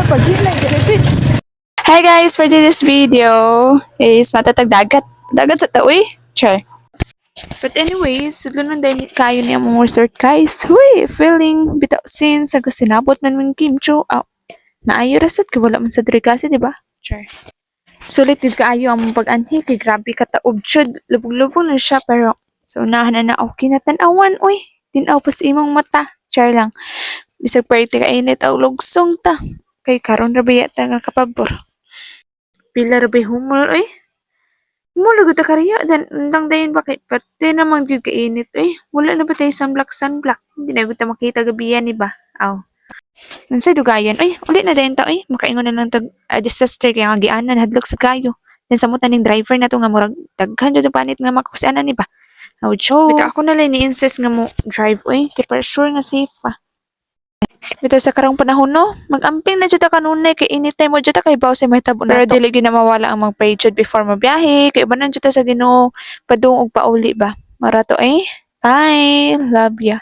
paghinay ganito. Hi guys, for this video is matatag dagat. Dagat sa taoy. Char. But anyways, sudlunan din kayo niya mong resort guys. Huy, feeling bitaw since sa sinabot man mong kimcho. Maayo rasat kay wala man sa diri kasi, di ba? Char. Sulit din kaayo ang pag-anhi kay grabe ka taob jud. Lubog-lubog na siya pero so unahan na okay na tan-awan uy. Tinaw pa sa imong mata. Char lang. Bisag party ka init aw lugsong ta. Kay karon ra biya ta nga kapabor. Pila ra bay humor uy. Mula gud ta kariya dan lang dayon ba kay pati namang gyud ka init uy. Wala na ba tayo sunblock? Hindi na gud ta makita gabiyan ni ba? Aw. Unsay dugayan? Uy, uli na dayon ta uy. Makaingon na lang tag disaster kay nga gianan hadlok sa kayo. Then sa mutan ning driver na to nga murag daghan jud ang panit nga makusianan ni ba. Oh, joke. Bitaw ako na lang ni-insist nga mo drive uy. Kay para sure nga safe pa. Bitaw sa karong panahon no, mag-amping na jud ta kanunay kay anytime mo jud ta kay baw sa may tabo na. Pero dili gyud na mawala ang mga pray jud before mabiyahe. Kay banan jud ta sa Ginoo padung og pauli ba. Marato eh. Bye. Love ya.